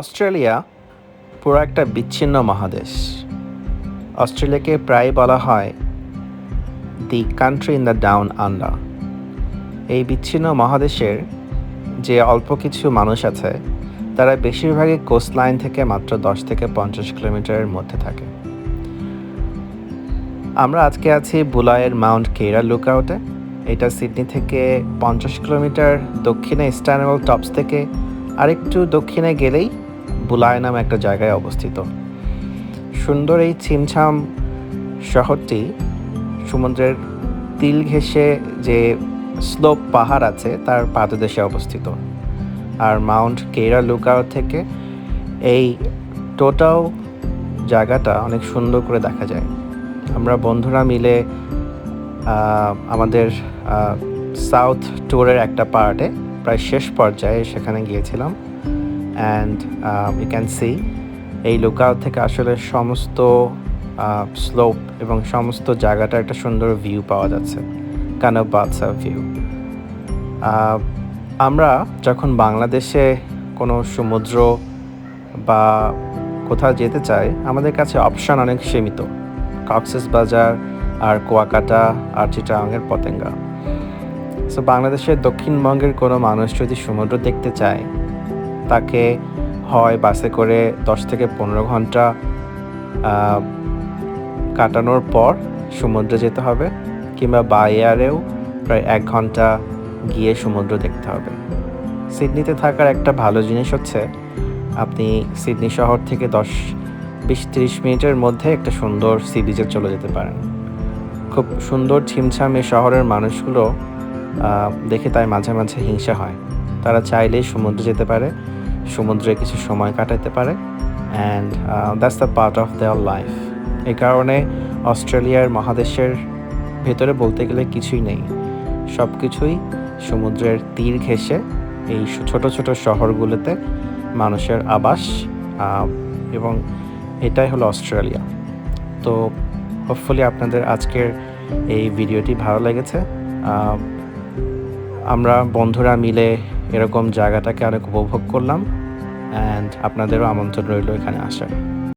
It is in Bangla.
অস্ট্রেলিয়া পুরো একটা বিচ্ছিন্ন মহাদেশ। অস্ট্রেলিয়াকে প্রায় বলা হয় the country in the down under. এই বিচ্ছিন্ন মহাদেশের যে অল্প কিছু মানুষ আছে তারা বেশিরভাগই কোস্টলাইন থেকে মাত্র 10 থেকে 50 কিলোমিটারের মধ্যে থাকে। আমরা আজকে আছি বুলাইয়ের মাউন্ট কেইরা লুকআউটে। এটা সিডনি থেকে 50 কিলোমিটার দক্ষিণে স্ট্যানওয়েল টপস থেকে আরেকটু দক্ষিণে গেলেই বুলায় নামে একটা জায়গায় অবস্থিত। সুন্দর এই ছিমছাম শহরটি সমুদ্রের তিল ঘেঁষে যে স্লোপ পাহাড় আছে তার পাদদেশে অবস্থিত। আর মাউন্ট কেইরা লুকআউট থেকে এই টোটাল জায়গাটা অনেক সুন্দর করে দেখা যায়। আমরা বন্ধুরা মিলে আমাদের সাউথ ট্যুরের একটা পার্টে প্রায় শেষ পর্যায়ে সেখানে গিয়েছিলাম। অ্যান্ড ইউ ক্যান সি এই লুকআউট থেকে আসলে সমস্ত স্লোপ এবং সমস্ত জায়গাটা একটা সুন্দর ভিউ পাওয়া যাচ্ছে, কানো বাদসা ভিউ। আমরা যখন বাংলাদেশে কোনো সমুদ্র বা কোথাও যেতে চাই, আমাদের কাছে অপশান অনেক সীমিত। কক্সবাজার আর কুয়াকাটা আর চিটাগাংয়ের পতেঙ্গা। সো বাংলাদেশের দক্ষিণবঙ্গের কোনো মানুষ যদি সমুদ্র দেখতে চায়, তাকে হয় বাসে করে 10 থেকে 15 ঘন্টা কাটানোর পর সমুদ্রে যেতে হবে, কিংবা বাই এয়ারেও প্রায় 1 ঘন্টা গিয়ে সমুদ্র দেখতে হবে। সিডনিতে থাকার একটা ভালো জিনিস হচ্ছে আপনি সিডনি শহর থেকে 10-20-30 মিনিটের মধ্যে একটা সুন্দর সি বিচে চলে যেতে পারেন। খুব সুন্দর ছিমছাম এই শহরের মানুষগুলো দেখে তাই মাঝে মাঝে হিংসা হয়। তারা চাইলেই সমুদ্রে যেতে পারে, সমুদ্রে কিছু সময় কাটাতে পারে, and that's the part of their life. এই কারণে অস্ট্রেলিয়ার মহাদেশের ভেতরে বলতে গেলে কিছুই নেই, সব কিছুই সমুদ্রের তীর ঘেঁষে এই ছোট ছোট শহরগুলোতে মানুষের আবাস, এবং এটাই হলো অস্ট্রেলিয়া। তো হোপফুলি আপনাদের আজকের এই ভিডিওটি ভালো লেগেছে। আমরা বন্ধুরা মিলে এরকম জায়গাটাকে অনেক উপভোগ করলাম, অ্যান্ড আপনাদেরও আমন্ত্রণ রইল এখানে আসার।